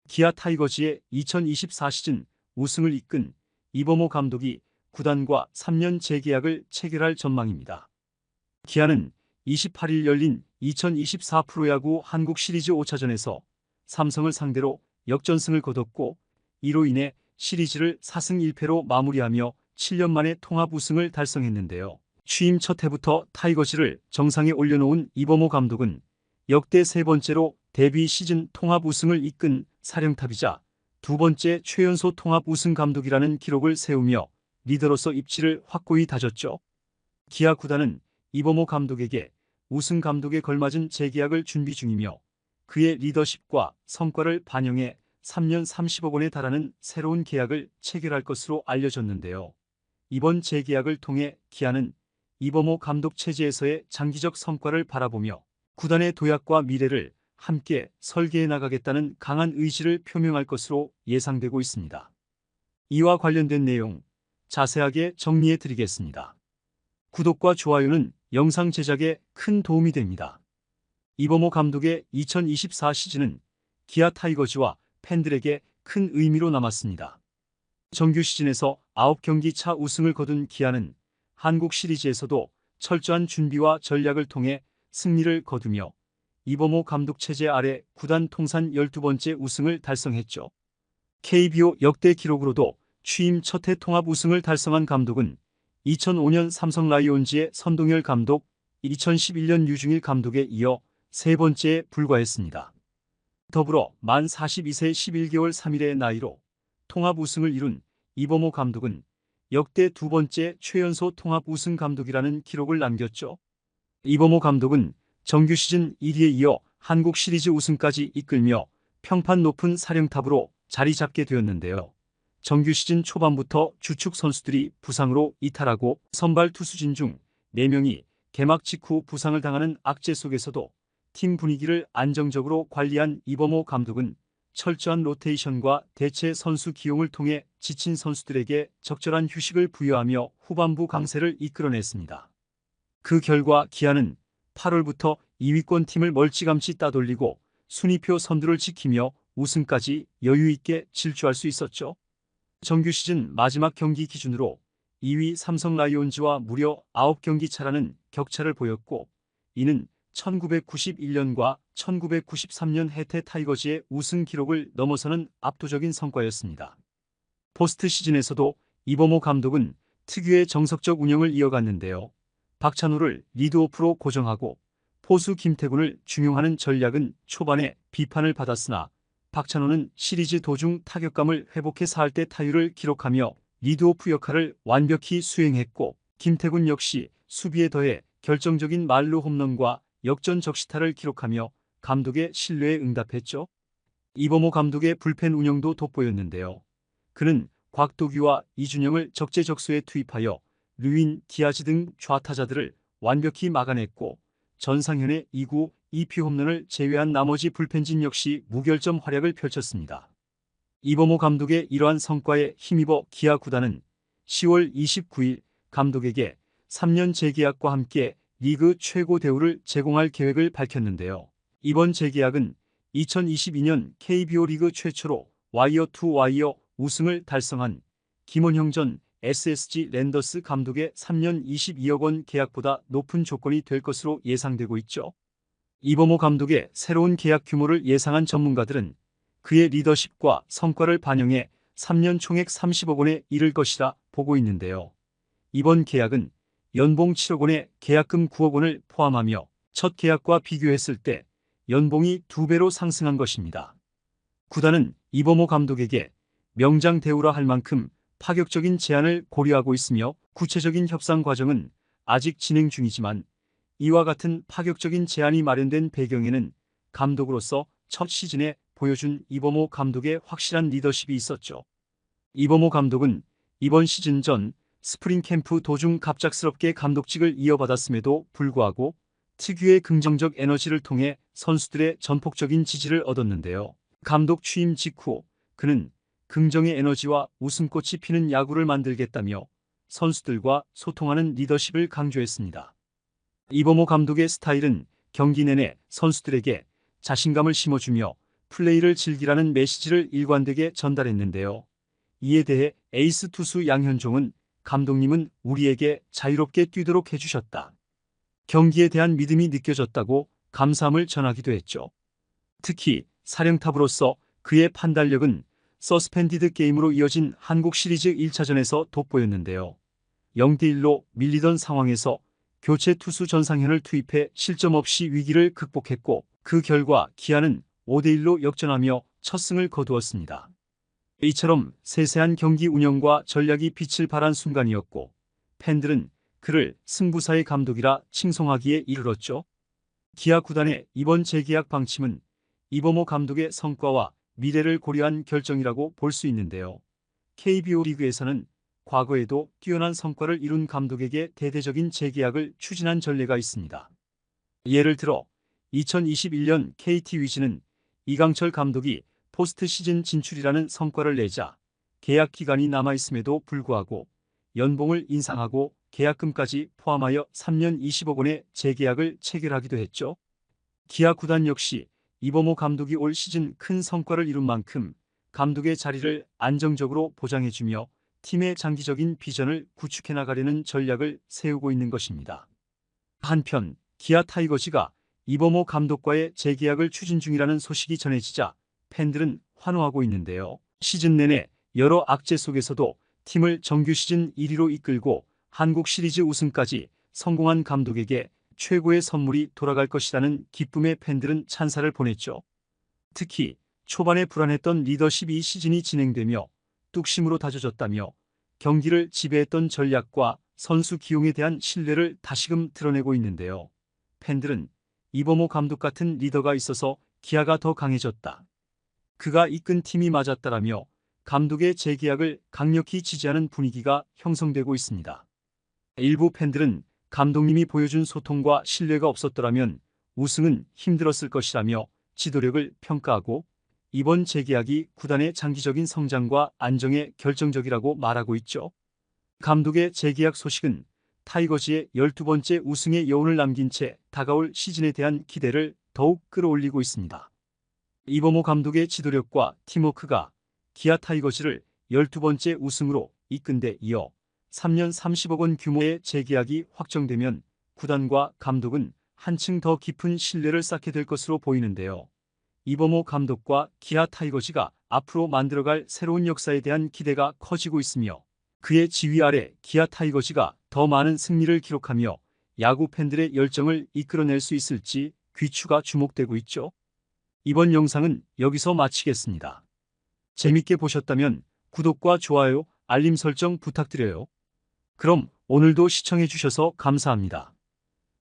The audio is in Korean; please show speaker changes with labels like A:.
A: 기아 타이거즈의 2024 시즌 우승을 이끈 이범호 감독이 구단과 3년 재계약을 체결할 전망입니다. 기아는 28일 열린 2024 프로야구 한국 시리즈 5차전에서 삼성을 상대로 역전승을 거뒀고 이로 인해 시리즈를 4승 1패로 마무리하며 7년 만에 통합 우승을 달성했는데요. 취임 첫 해부터 타이거즈를 정상에 올려놓은 이범호 감독은 역대 세 번째로 데뷔 시즌 통합 우승을 이끈 사령탑이자 두 번째 최연소 통합 우승 감독이라는 기록을 세우며 리더로서 입지를 확고히 다졌죠. 기아 구단은 이범호 감독에게 우승 감독에 걸맞은 재계약을 준비 중이며 그의 리더십과 성과를 반영해 3년 30억 원에 달하는 새로운 계약을 체결할 것으로 알려졌는데요. 이번 재계약을 통해 기아는 이범호 감독 체제에서의 장기적 성과를 바라보며 구단의 도약과 미래를 함께 설계해 나가겠다는 강한 의지를 표명할 것으로 예상되고 있습니다. 이와 관련된 내용 자세하게 정리해 드리겠습니다. 구독과 좋아요는 영상 제작에 큰 도움이 됩니다. 이범호 감독의 2024 시즌은 기아 타이거즈와 팬들에게 큰 의미로 남았습니다. 정규 시즌에서 9경기 차 우승을 거둔 기아는 한국 시리즈에서도 철저한 준비와 전략을 통해 승리를 거두며 이범호 감독 체제 아래 구단 통산 12번째 우승을 달성했죠. KBO 역대 기록으로도 취임 첫 해 통합 우승을 달성한 감독은 2005년 삼성 라이온즈의 선동열 감독, 2011년 유중일 감독에 이어 세 번째에 불과했습니다. 더불어 만 42세 11개월 3일의 나이로 통합 우승을 이룬 이범호 감독은 역대 두 번째 최연소 통합 우승 감독이라는 기록을 남겼죠. 이범호 감독은 정규 시즌 1위에 이어 한국 시리즈 우승까지 이끌며 평판 높은 사령탑으로 자리 잡게 되었는데요. 정규 시즌 초반부터 주축 선수들이 부상으로 이탈하고 선발 투수진 중 4명이 개막 직후 부상을 당하는 악재 속에서도 팀 분위기를 안정적으로 관리한 이범호 감독은 철저한 로테이션과 대체 선수 기용을 통해 지친 선수들에게 적절한 휴식을 부여하며 후반부 강세를 이끌어냈습니다. 그 결과 기아는 8월부터 2위권 팀을 멀찌감치 따돌리고 순위표 선두를 지키며 우승까지 여유 있게 질주할 수 있었죠. 정규 시즌 마지막 경기 기준으로 2위 삼성 라이온즈와 무려 9경기 차라는 격차를 보였고 이는 1991년과 1993년 해태 타이거즈의 우승 기록을 넘어서는 압도적인 성과였습니다. 포스트 시즌에서도 이범호 감독은 특유의 정석적 운영을 이어갔는데요. 박찬호를 리드오프로 고정하고 포수 김태군을 중용하는 전략은 초반에 비판을 받았으나 박찬호는 시리즈 도중 타격감을 회복해 4할대 타율을 기록하며 리드오프 역할을 완벽히 수행했고 김태군 역시 수비에 더해 결정적인 만루 홈런과 역전 적시타를 기록하며 감독의 신뢰에 응답했죠. 이범호 감독의 불펜 운영도 돋보였는데요. 그는 곽도규와 이준영을 적재적소에 투입하여 류인, 디아즈 등 좌타자들을 완벽히 막아냈고 전상현의 2구, 2피 홈런을 제외한 나머지 불펜진 역시 무결점 활약을 펼쳤습니다. 이범호 감독의 이러한 성과에 힘입어 기아 구단은 10월 29일 감독에게 3년 재계약과 함께 리그 최고 대우를 제공할 계획을 밝혔는데요. 이번 재계약은 2022년 KBO 리그 최초로 와이어 투 와이어 우승을 달성한 김원형 전 SSG 랜더스 감독의 3년 22억 원 계약보다 높은 조건이 될 것으로 예상되고 있죠. 이범호 감독의 새로운 계약 규모를 예상한 전문가들은 그의 리더십과 성과를 반영해 3년 총액 30억 원에 이를 것이라 보고 있는데요. 이번 계약은 연봉 7억 원에 계약금 9억 원을 포함하며 첫 계약과 비교했을 때 연봉이 2배로 상승한 것입니다. 구단은 이범호 감독에게 명장 대우라 할 만큼 파격적인 제안을 고려하고 있으며 구체적인 협상 과정은 아직 진행 중이지만 이와 같은 파격적인 제안이 마련된 배경에는 감독으로서 첫 시즌에 보여준 이범호 감독의 확실한 리더십이 있었죠. 이범호 감독은 이번 시즌 전 스프링 캠프 도중 갑작스럽게 감독직을 이어받았음에도 불구하고 특유의 긍정적 에너지를 통해 선수들의 전폭적인 지지를 얻었는데요. 감독 취임 직후 그는 긍정의 에너지와 웃음꽃이 피는 야구를 만들겠다며 선수들과 소통하는 리더십을 강조했습니다. 이범호 감독의 스타일은 경기 내내 선수들에게 자신감을 심어주며 플레이를 즐기라는 메시지를 일관되게 전달했는데요. 이에 대해 에이스 투수 양현종은 감독님은 우리에게 자유롭게 뛰도록 해주셨다. 경기에 대한 믿음이 느껴졌다고 감사함을 전하기도 했죠. 특히 사령탑으로서 그의 판단력은 서스펜디드 게임으로 이어진 한국 시리즈 1차전에서 돋보였는데요. 0대1로 밀리던 상황에서 교체 투수 전상현을 투입해 실점 없이 위기를 극복했고 그 결과 기아는 5대1로 역전하며 첫 승을 거두었습니다. 이처럼 세세한 경기 운영과 전략이 빛을 발한 순간이었고 팬들은 그를 승부사의 감독이라 칭송하기에 이르렀죠. 기아 구단의 이번 재계약 방침은 이범호 감독의 성과와 미래를 고려한 결정이라고 볼 수 있는데요. KBO 리그에서는 과거에도 뛰어난 성과를 이룬 감독에게 대대적인 재계약을 추진한 전례가 있습니다. 예를 들어 2021년 KT 위즈는 이강철 감독이 포스트 시즌 진출이라는 성과를 내자 계약 기간이 남아있음에도 불구하고 연봉을 인상하고 계약금까지 포함하여 3년 20억 원의 재계약을 체결하기도 했죠. 기아 구단 역시 이범호 감독이 올 시즌 큰 성과를 이룬 만큼 감독의 자리를 안정적으로 보장해주며 팀의 장기적인 비전을 구축해 나가려는 전략을 세우고 있는 것입니다. 한편 기아 타이거즈가 이범호 감독과의 재계약을 추진 중이라는 소식이 전해지자 팬들은 환호하고 있는데요. 시즌 내내 여러 악재 속에서도 팀을 정규 시즌 1위로 이끌고 한국 시리즈 우승까지 성공한 감독에게 최고의 선물이 돌아갈 것이라는 기쁨에 팬들은 찬사를 보냈죠. 특히 초반에 불안했던 리더십이 시즌이 진행되며 뚝심으로 다져졌다며 경기를 지배했던 전략과 선수 기용에 대한 신뢰를 다시금 드러내고 있는데요. 팬들은 이범호 감독 같은 리더가 있어서 기아가 더 강해졌다. 그가 이끈 팀이 맞았다라며 감독의 재계약을 강력히 지지하는 분위기가 형성되고 있습니다. 일부 팬들은 감독님이 보여준 소통과 신뢰가 없었더라면 우승은 힘들었을 것이라며 지도력을 평가하고 이번 재계약이 구단의 장기적인 성장과 안정에 결정적이라고 말하고 있죠. 감독의 재계약 소식은 타이거즈의 12번째 우승의 여운을 남긴 채 다가올 시즌에 대한 기대를 더욱 끌어올리고 있습니다. 이범호 감독의 지도력과 팀워크가 기아 타이거즈를 12번째 우승으로 이끈 데 이어 3년 30억 원 규모의 재계약이 확정되면 구단과 감독은 한층 더 깊은 신뢰를 쌓게 될 것으로 보이는데요. 이범호 감독과 기아 타이거즈가 앞으로 만들어갈 새로운 역사에 대한 기대가 커지고 있으며 그의 지휘 아래 기아 타이거즈가 더 많은 승리를 기록하며 야구 팬들의 열정을 이끌어낼 수 있을지 귀추가 주목되고 있죠. 이번 영상은 여기서 마치겠습니다. 재밌게 보셨다면 구독과 좋아요, 알림 설정 부탁드려요. 그럼 오늘도 시청해주셔서 감사합니다.